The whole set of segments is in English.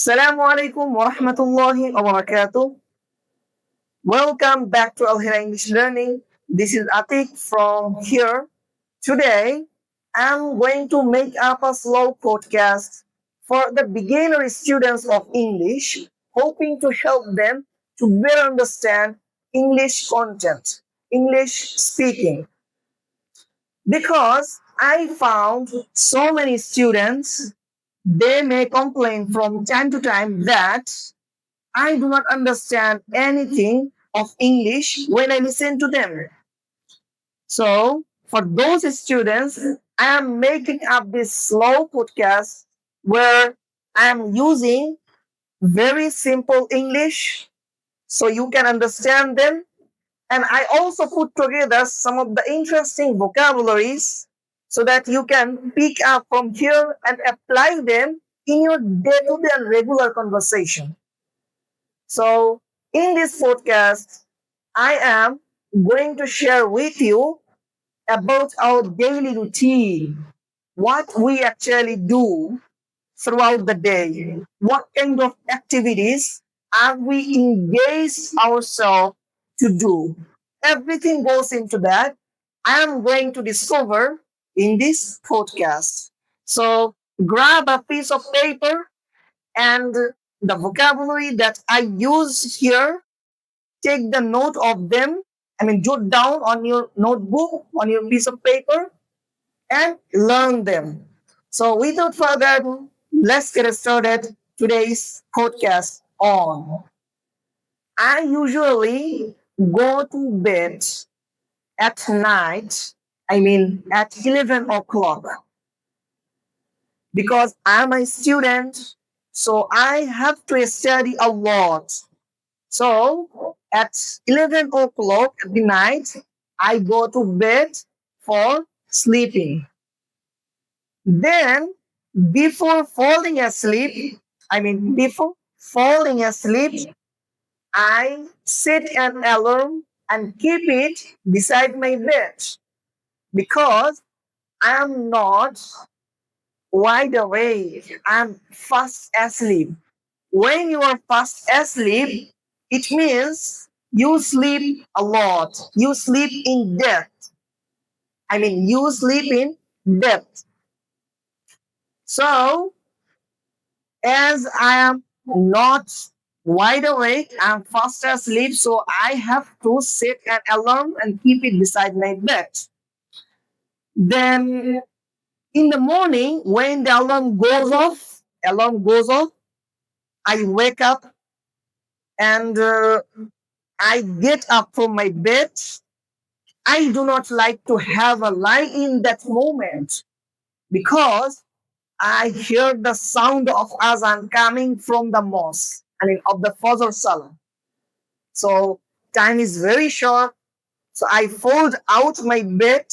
Assalamu alaikum wa rahmatullahi wa barakatuh. Welcome back to Al Hira English Learning. This is Atik from here. Today, I'm going to make up a slow podcast for the beginner students of English, hoping to help them to better understand English content, English speaking. Because I found so many students, they may complain from time to time that I do not understand anything of English when I listen to them. So, for those students, I am making up this slow podcast where I am using very simple English so you can understand them. And I also put together some of the interesting vocabularies so that you can pick up from here and apply them in your day to day and regular conversation. So, in this podcast, I am going to share with you about our daily routine, what we actually do throughout the day, what kind of activities are we engaged ourselves to do. Everything goes into that. I am going to discover in this podcast. So, grab a piece of paper and the vocabulary that I use here, take the note of them. Jot down on your notebook, on your piece of paper, and learn them. So, without further ado, let's get started today's podcast on. I usually go to bed at night, at 11 o'clock, because I'm a student, so I have to study a lot. So at 11 o'clock at the night, I go to bed for sleeping. Then, before falling asleep, before falling asleep, I set an alarm and keep it beside my bed because I am not wide awake. I'm fast asleep. When you are fast asleep, it means you sleep a lot. You sleep in depth. You sleep in depth. So, as I am not wide awake, I'm fast asleep, so I have to set an alarm and keep it beside my bed. Then, in the morning, when the alarm goes off, I wake up and I get up from my bed. I do not like to have a lie in that moment because I hear the sound of azan coming from the mosque, of the Fajr Salah. So time is very short. So I fold out my bed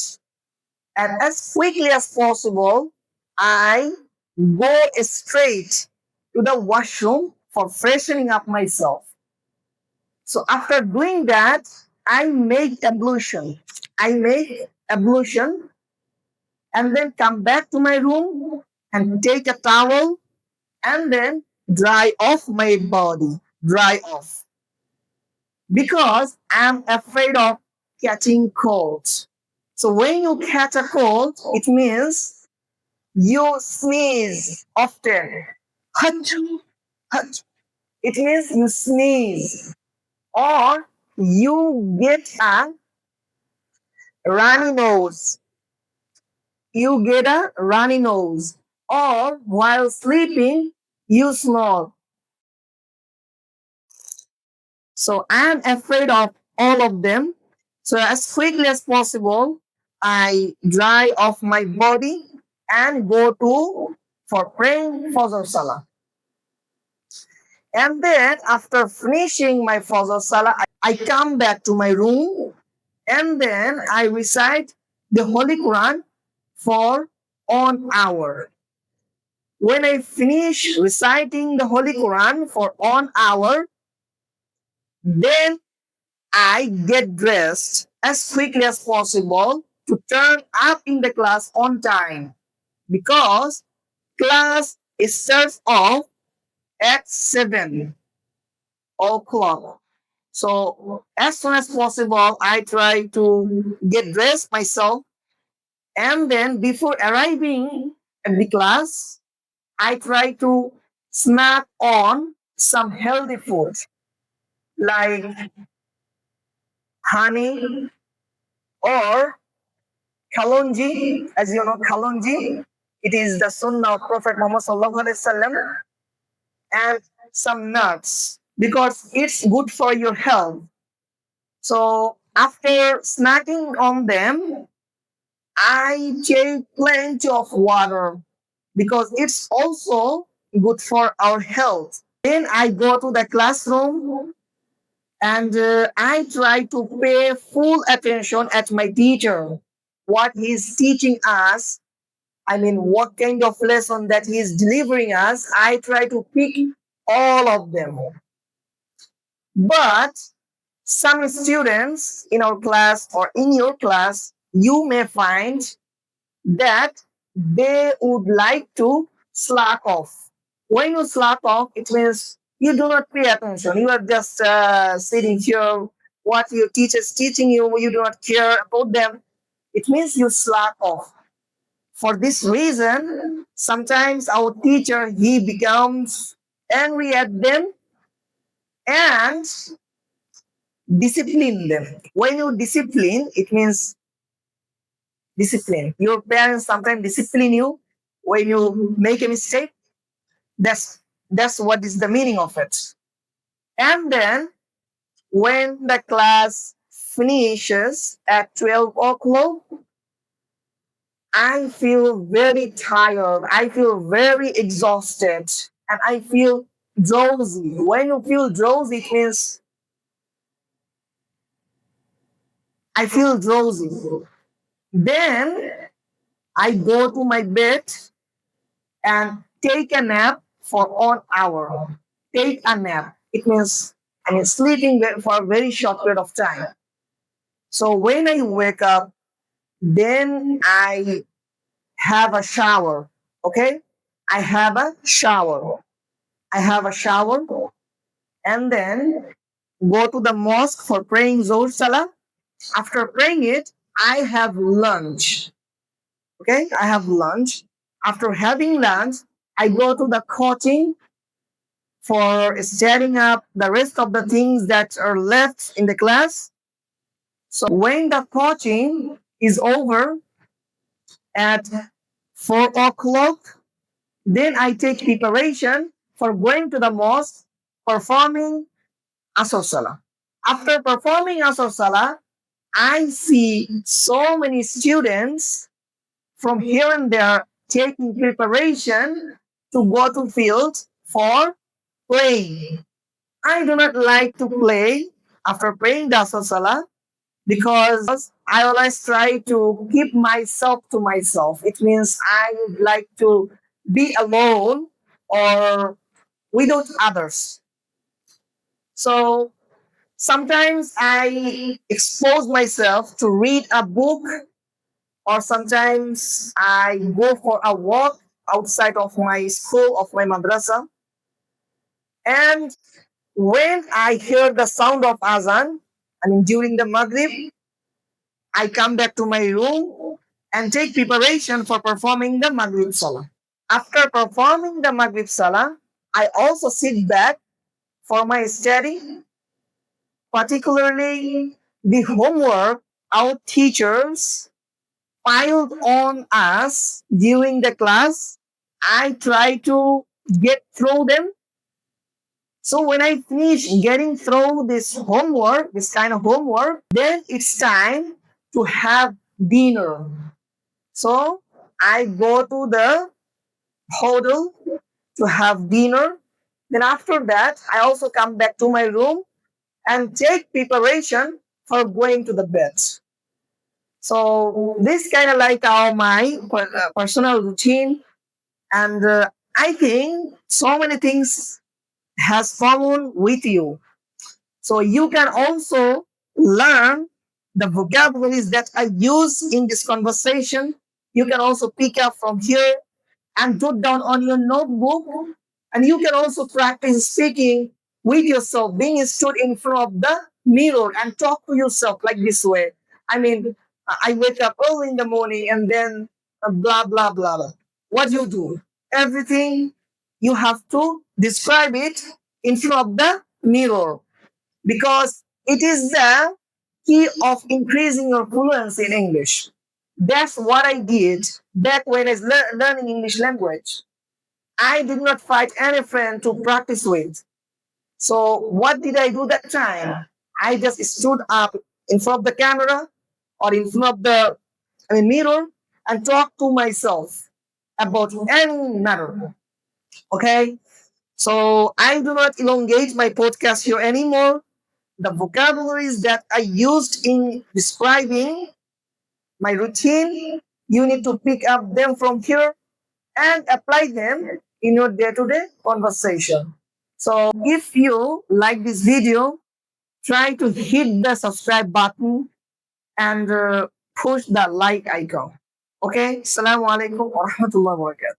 and as quickly as possible, I go straight to the washroom for freshening up myself. So after doing that, I make ablution. I make ablution and then come back to my room and take a towel and then dry off my body. Dry off. Because I'm afraid of catching colds. So when you catch a cold, it means you sneeze often. Hachoo, hachoo. It means you sneeze or you get a runny nose. You get a runny nose. Or while sleeping, you snore. So I'm afraid of all of them. So as quickly as possible, I dry off my body and go to for praying Fajr Salah. And then after finishing my Fajr Salah, I come back to my room and then I recite the Holy Quran for 1 hour. When I finish reciting the Holy Quran for 1 hour, then I get dressed as quickly as possible to turn up in the class on time because class starts off at 7 o'clock. So as soon as possible, I try to get dressed myself, and then before arriving at the class, I try to snack on some healthy food like honey or kalonji. As you know, kalonji, it is the sunnah of Prophet Muhammad sallallahu alaihi wasallam, and some nuts because it's good for your health. So after snacking on them, I take plenty of water because it's also good for our health. Then I go to the classroom, and I try to pay full attention at my teacher, what he's teaching us. I mean, what kind of lesson that he's delivering us. I try to pick all of them. But some students in our class or in your class, you may find that they would like to slack off. When you slack off, it means you do not pay attention. You are just sitting here, what your teacher's teaching you, you do not care about them. It means you slack off. For this reason, sometimes our teacher, he becomes angry at them and discipline them. When you discipline, it means discipline. Your parents sometimes discipline you when you make a mistake. That's what is the meaning of it. And then when the class finishes at 12 o'clock, I feel very tired. I feel very exhausted. And I feel drowsy. When you feel drowsy, it means I feel drowsy. Then I go to my bed and take a nap for 1 hour. Take a nap. It means I mean sleeping for a very short period of time. So when I wake up, then I have a shower. Okay? I have a shower. I have a shower, and then go to the mosque for praying Zohr Salah. After praying it, I have lunch. Okay? I have lunch. After having lunch, I go to the coaching for setting up the rest of the things that are left in the class. So when the coaching is over at 4 o'clock, then I take preparation for going to the mosque, performing Asr Salah. After performing Asr Salah, I see so many students from here and there taking preparation to go to field for playing. I do not like to play after praying the Asr Salah because I always try to keep myself to myself. It means I would like to be alone or without others. So sometimes I expose myself to read a book, or sometimes I go for a walk outside of my school, of my madrasa. And when I hear the sound of azan, I mean during the Maghrib, I come back to my room and take preparation for performing the Maghrib Salah. After performing the Maghrib Salah, I also sit back for my study, particularly the homework our teachers piled on us during the class. I try to get through them. So when I finish getting through this homework, this kind of homework, then it's time to have dinner. So I go to the hotel to have dinner. Then after that, I also come back to my room and take preparation for going to the bed. So this kind of like my personal routine, and I think so many things has common with you. So you can also learn the vocabularies that I use in this conversation. You can also pick up from here and jot down on your notebook And you can also practice speaking with yourself, being stood in front of the mirror and talk to yourself like this way. I mean, I wake up early in the morning and then blah, blah, blah, blah. What you do? Everything you have to describe it in front of the mirror because it is the key of increasing your fluency in English. That's what I did back when I was learning English language. I did not find any friend to practice with. So what did I do that time? I just stood up in front of the camera or in front of the mirror and talked to myself about any matter. Okay? So I do not elongate my podcast here anymore. The vocabularies that I used in describing my routine, you need to pick up them from here and apply them in your day-to-day conversation. So if you like this video, try to hit the subscribe button and push the like icon. Okay? Assalamualaikum warahmatullahi wabarakatuh.